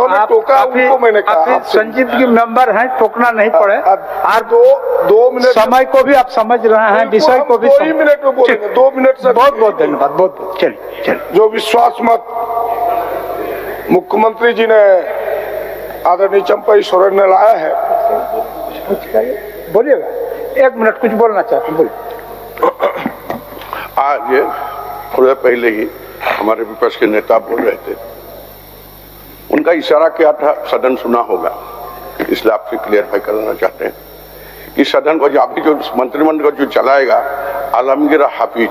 जिन्होंने टोका उनको मैंने कहा संजीदगी मेंबर हैं, टोकना नहीं पड़े। और 2 मिनट समय को भी आप समझ रहे हैं, विषय को भी 2 मिनट में बोलेंगे। 2 मिनट से बहुत बहुत धन्यवाद, बहुत बहुत। चलिए जो विश्वास मत मुख्यमंत्री जी ने आदरणीय चंपई सोरेन ने लाया है, बोलिएगा। 1 मिनट कुछ बोलना चाहते हैं, बोलिए। आज थोड़ा पहले ही हमारे विपक्ष के नेता बोल रहे थे, उनका इशारा क्या था सदन सुना होगा, इसलिए आपसे क्लियरफाई करना चाहते हैं कि सदन को अभी जो मंत्रिमंडल को जो चलाएगा आलमगीर हाफिज,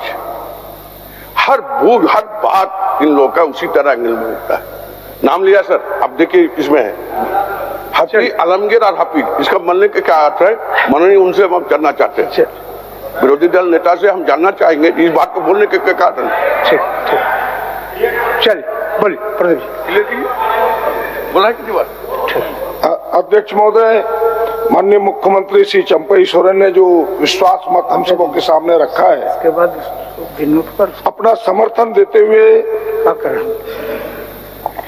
हर बात इन लोगों का उसी तरह एंगल में होता है। नाम लिया सर, अब देखिए इसमें है हाफिज, आलमगीर और हाफिज, इसका मनने के क्या अर्थ है, मननी उनसे हम करना चाहते हैं। विरोधी दल नेता से हम जानना चाहेंगे इस बात को बोलने के क्या कारण। चलिए बोलिए प्रदीप जी, बोला है कितनी बार। अध्यक्ष महोदय, माननीय मुख्यमंत्री श्री चंपई सोरेन ने जो विश्वास मत हम सबों के सामने रखा है, इसके बाद पर अपना समर्थन देते हुए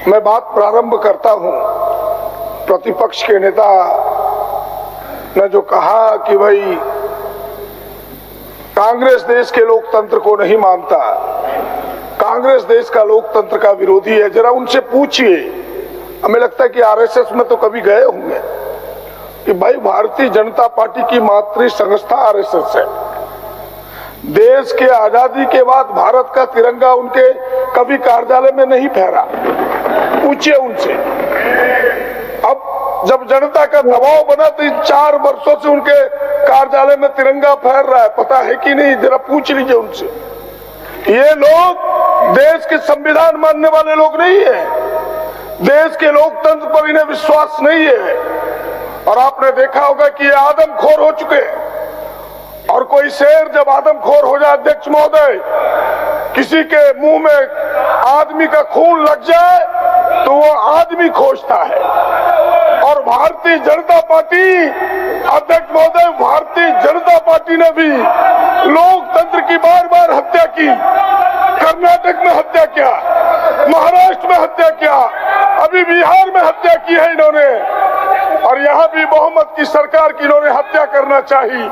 मैं बात प्रारंभ करता हूं। प्रतिपक्ष के नेता ने जो कहा कि भाई कांग्रेस देश के लोकतंत्र को नहीं मानता, कांग्रेस देश का लोकतंत्र का विरोधी है, जरा उनसे पूछिए। हमें लगता है कि आरएसएस में तो कभी गए होंगे कि भाई भारतीय जनता पार्टी की मातृ संस्था आरएसएस है। देश के आजादी के बाद भारत का तिरंगा उनके कभी कार्यालय में नहीं फहरा, पूछिए उनसे। अब जब जनता का दबाव बना तो 4 वर्षों से उनके कार्यालय में तिरंगा फहर रहा है, पता है कि नहीं, जरा पूछ लीजिए उनसे। ये लोग देश के संविधान मानने वाले लोग नहीं है, देश के लोकतंत्र पर इन्हें विश्वास नहीं है। और आपने देखा होगा कि ये आदमखोर हो चुके हैं। और कोई शेर जब आदमखोर हो जाए अध्यक्ष महोदय, किसी के मुंह में आदमी का खून लग जाए तो वो आदमी खोजता है। और भारतीय जनता पार्टी, अध्यक्ष महोदय, भारतीय जनता पार्टी ने भी लोकतंत्र की बार-बार हत्या की। कर्नाटक में हत्या किया, महाराष्ट्र में हत्या किया, अभी बिहार में हत्या की है इन्होंने, और यहाँ भी बहुमत की सरकार की इन्होंने हत्या करना चाहिए,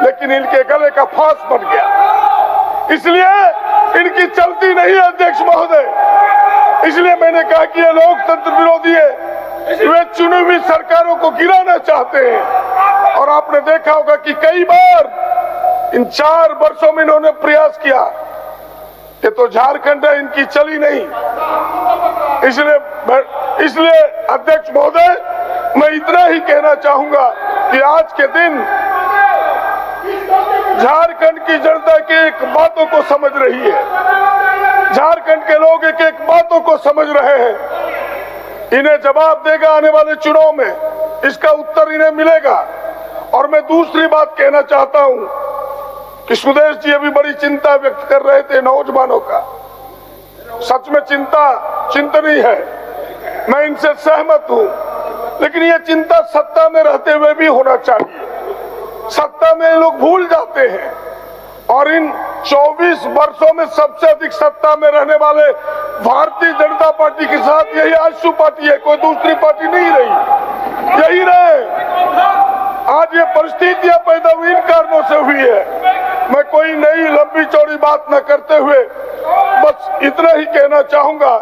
लेकिन इनके गले का फांस बन गया। इसलिए इनकी चलती नहीं है अध्यक्ष महोदय। इसलिए मैंने कहा कि ये लोकतंत्र विरोधी है, वे चुनी हुई सरकारों को गिराना चाहते हैं। और आपने देखा होगा कि कई बार इन 4 वर्षों में इन्होंने प्रयास किया कि तो झारखंड है, इनकी चली नहीं। इसलिए अध्यक्ष महोदय, मैं इतना ही कहना चाहूंगा कि आज के दिन झारखंड की जनता की एक बातों को समझ रही है, झारखंड के लोग एक एक बातों को समझ रहे हैं। इन्हें जवाब देगा आने वाले चुनाव में, इसका उत्तर इन्हें मिलेगा। और मैं दूसरी बात कहना चाहता हूं कि सुदेश जी अभी बड़ी चिंता व्यक्त कर रहे थे नौजवानों का। सच में चिंतनीय है, मैं इनसे सहमत हूं, लेकिन ये चिंता सत्ता में रहते हुए भी होना चाहिए। सत्ता में लोग भूल जाते हैं, और इन 24 वर्षों में सबसे अधिक सत्ता में रहने वाले भारतीय जनता पार्टी के साथ यही आजसू पार्टी है, कोई दूसरी पार्टी नहीं रही, यही रहे। आज ये परिस्थितियां पैदा हुई इन कारणों से हुई है। मैं कोई नई लंबी चौड़ी बात न करते हुए बस इतना ही कहना चाहूंगा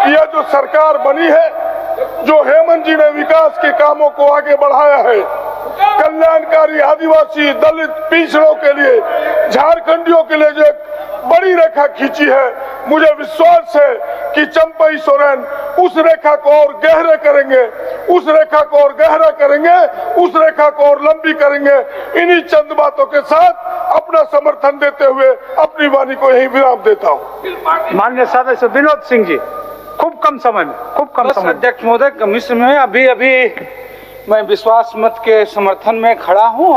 कि यह जो सरकार बनी है, जो हेमंत जी ने विकास के कामों को आगे बढ़ाया है, कल्याणकारी आदिवासी दलित पिछड़ों के लिए, झारखंडियों के लिए जो एक बड़ी रेखा खींची है, मुझे विश्वास है कि चंपई सोरेन उस रेखा को और गहरे करेंगे, उस रेखा को और गहरा करेंगे, उस रेखा को और लंबी करेंगे। इन्हीं चंद बातों के साथ अपना समर्थन देते हुए अपनी वाणी को यही विराम देता हूँ। माननीय सदस्य विनोद सिंह जी, खूब कम समय में, खूब कम समय। अध्यक्ष महोदय, मिश्र में अभी मैं विश्वास मत के समर्थन में खड़ा हूँ।